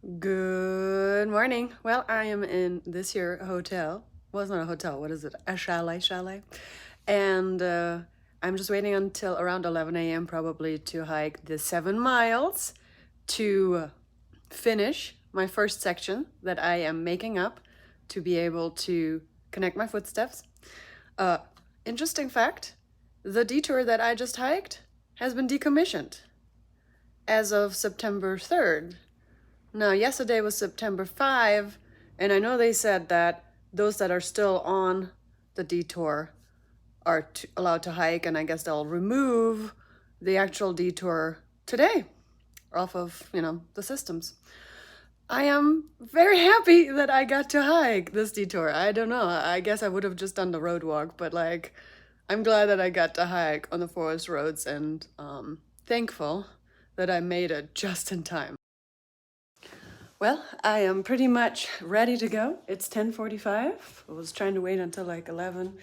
Good morning. Well, I am in this here hotel. Well, it's not a hotel. What is it? A chalet. And I'm just waiting until around 11 a.m. probably to hike the 7 miles to finish my first section that I am making up to be able to connect my footsteps. Interesting fact, the detour that I just hiked has been decommissioned as of September 3rd. Now, yesterday was September 5, and I know they said that those that are still on the detour are allowed to hike, and I guess they'll remove the actual detour today off of, the systems. I am very happy that I got to hike this detour. I don't know, I guess I would have just done the road walk, but I'm glad that I got to hike on the forest roads and thankful that I made it just in time. Well, I am pretty much ready to go. It's 10:45. I was trying to wait until 11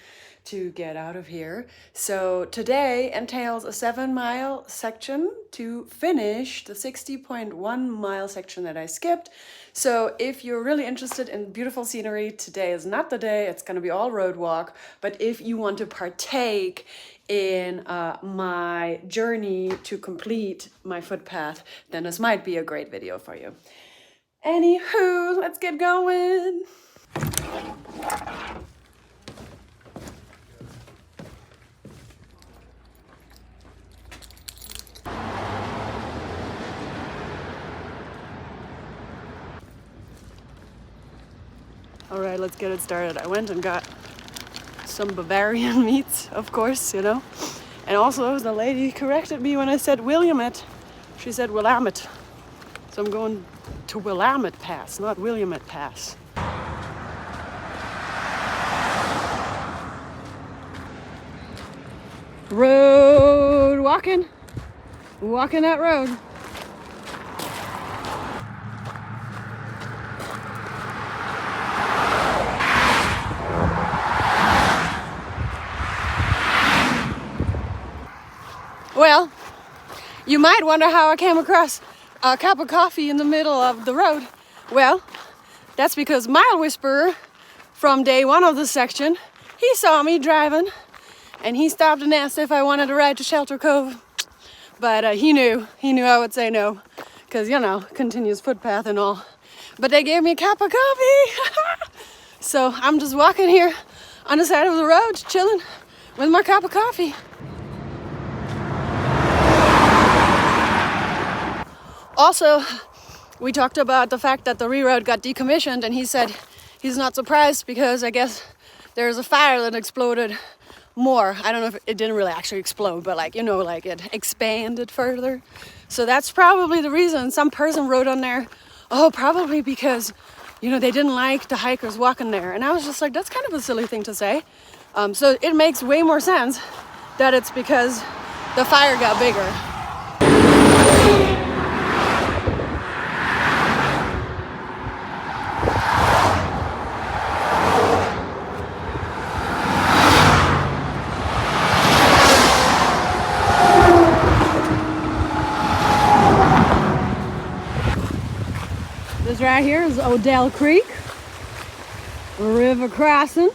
to get out of here. So today entails a 7-mile section to finish the 60.1 mile section that I skipped. So if you're really interested in beautiful scenery, today is not the day. It's going to be all road walk. But if you want to partake in my journey to complete my footpath, then this might be a great video for you. Anywho, let's get going. All right, let's get it started. I went and got some Bavarian meats, of course, And also the lady corrected me when I said Williamette. She said Willamette. So I'm going to Willamette Pass, not Williamette Pass. Road walking that road. Well, you might wonder how I came across a cup of coffee in the middle of the road. Well, that's because Mile Whisperer from day 1 of the section, he saw me driving and he stopped and asked if I wanted to ride to Shelter Cove. But he knew I would say no because, continuous footpath and all. But they gave me a cup of coffee. So I'm just walking here on the side of the road, chilling with my cup of coffee. Also, we talked about the fact that the reroad got decommissioned, and he said he's not surprised because I guess there's a fire that exploded more. I don't know if it didn't really actually explode, but it expanded further. So that's probably the reason. Some person wrote on there, oh, probably because, they didn't like the hikers walking there. And I was just like, that's kind of a silly thing to say. So it makes way more sense that it's because the fire got bigger. This right here is Odell Creek, River Crossin.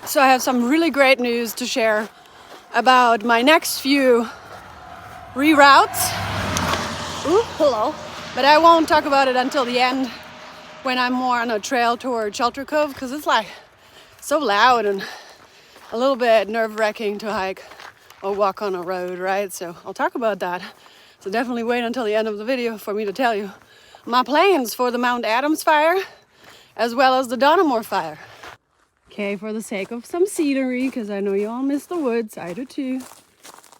So I have some really great news to share about my next few reroutes. Ooh, hello. But I won't talk about it until the end, when I'm more on a trail toward Shelter Cove, because it's so loud and a little bit nerve-wracking to hike or walk on a road, right? So I'll talk about that. So definitely wait until the end of the video for me to tell you my plans for the Mount Adams fire as well as the Donamore fire. Okay, for the sake of some scenery, because I know you all miss the woods, I do too.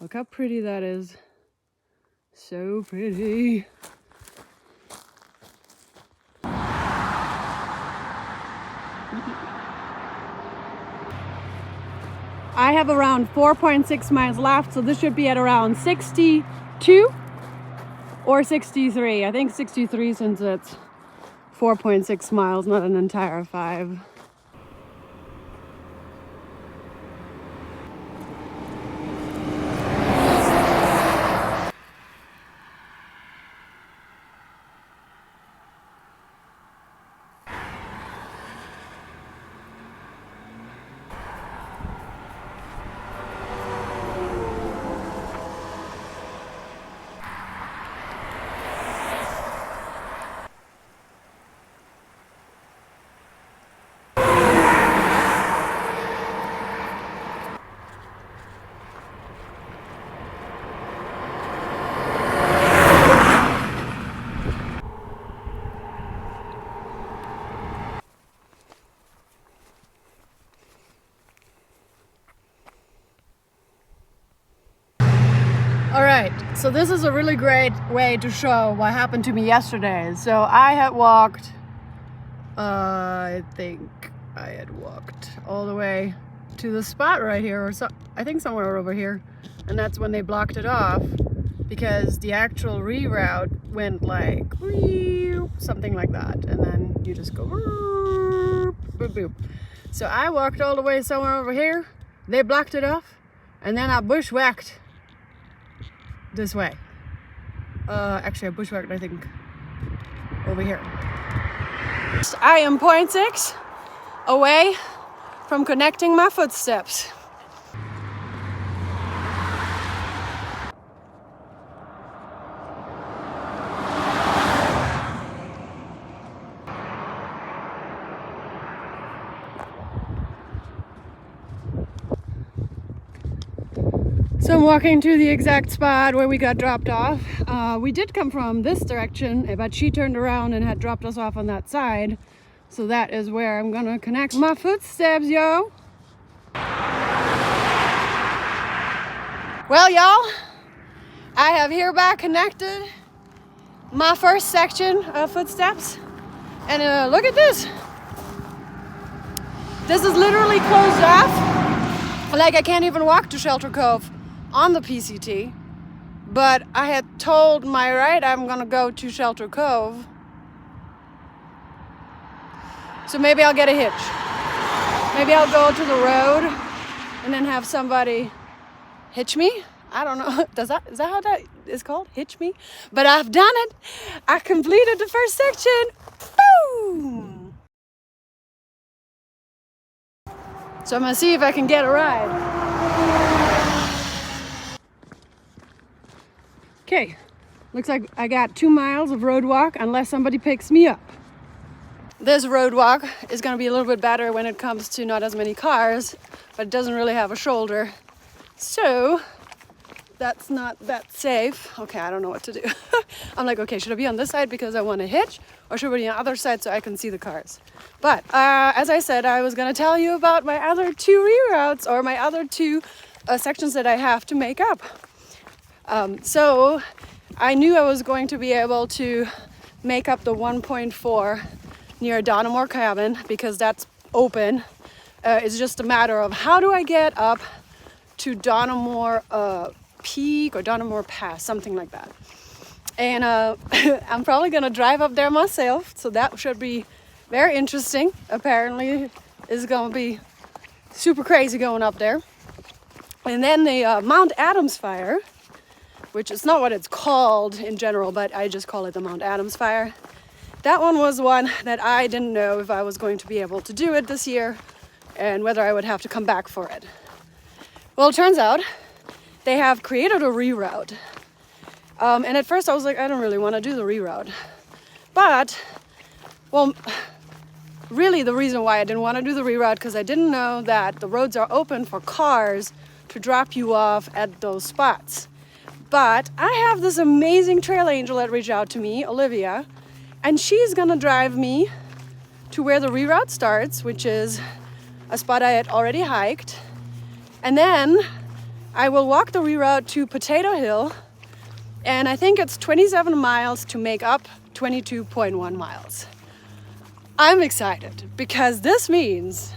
Look how pretty that is. So pretty. I have around 4.6 miles left, so this should be at around 62 or 63. I think 63 since it's 4.6 miles, not an entire 5. All right, so this is a really great way to show what happened to me yesterday. So I had walked, I think I had walked all the way to the spot right here, or so, I think somewhere over here. And that's when they blocked it off because the actual reroute went like something like that. And then you just go boop, boop. So I walked all the way somewhere over here. They blocked it off. And then I bushwhacked this way. Actually I bushwhacked, I think, over here. I am 0.6 away from connecting my footsteps. So I'm walking to the exact spot where we got dropped off. We did come from this direction, but she turned around and had dropped us off on that side. So that is where I'm gonna connect my footsteps, yo. Well, y'all, I have hereby connected my first section of footsteps. And look at this. This is literally closed off. Like I can't even walk to Shelter Cove on the PCT, but I had told my ride I'm gonna go to Shelter Cove, so maybe I'll get a hitch. Maybe I'll go to the road and then have somebody hitch me. I don't know. Is that how that is called? Hitch me? But I've done it. I completed the first section. Boom! So I'm gonna see if I can get a ride. Okay, looks like I got 2 miles of road walk unless somebody picks me up. This road walk is gonna be a little bit better when it comes to not as many cars, but it doesn't really have a shoulder. So that's not that safe. Okay, I don't know what to do. I'm like, okay, should I be on this side because I want to hitch, or should I be on the other side so I can see the cars? But as I said, I was gonna tell you about my other 2 reroutes, or my other 2 sections that I have to make up. So I knew I was going to be able to make up the 1.4 near Donamore Cabin because that's open. It's just a matter of how do I get up to Donamore Peak or Donamore Pass, something like that. And I'm probably gonna drive up there myself, so that should be very interesting. Apparently it's gonna be super crazy going up there. And then the Mount Adams fire, which is not what it's called in general, but I just call it the Mount Adams fire. That one was one that I didn't know if I was going to be able to do it this year and whether I would have to come back for it. Well, it turns out they have created a reroute. And at first I was like, I don't really want to do the reroute. But, well, really the reason why I didn't want to do the reroute because I didn't know that the roads are open for cars to drop you off at those spots. But I have this amazing trail angel that reached out to me, Olivia, and she's gonna drive me to where the reroute starts, which is a spot I had already hiked. And then I will walk the reroute to Potato Hill, and I think it's 27 miles to make up 22.1 miles. I'm excited because this means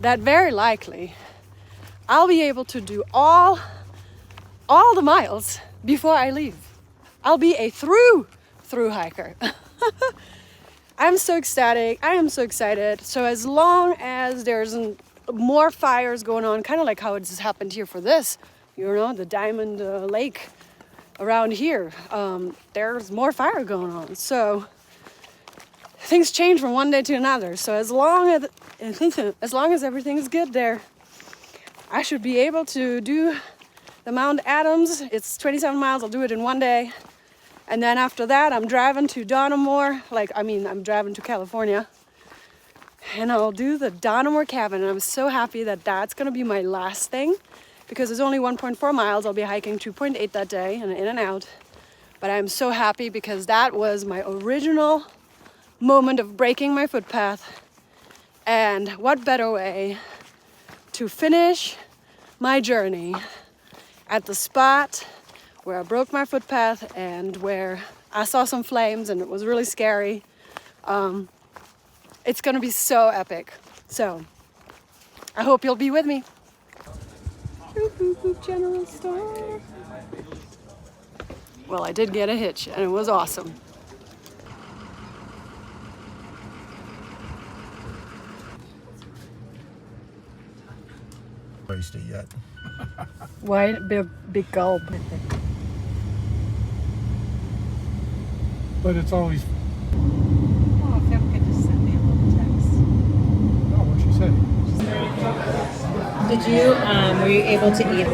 that very likely I'll be able to do all the miles before I leave. I'll be a through hiker. I'm so ecstatic. I am so excited. So as long as there's more fires going on, kind of like how it just happened here for this, you know, the Diamond Lake around here, there's more fire going on. So things change from one day to another. So as long as everything is good there, I should be able to do the Mount Adams. It's 27 miles. I'll do it in one day. And then after that, I'm driving to Donamore. I'm driving to California. And I'll do the Donamore Cabin. And I'm so happy that that's going to be my last thing. Because it's only 1.4 miles. I'll be hiking 2.8 that day and in and out. But I'm so happy because that was my original moment of breaking my footpath. And what better way to finish my journey at the spot where I broke my footpath and where I saw some flames and it was really scary. It's gonna be so epic. So I hope you'll be with me. General store. Well, I did get a hitch and it was awesome. Raced it yet. Why big gulp? But it's always. Oh, if Em could just send me a little text. Oh, what'd she say? Did you, were you able to eat?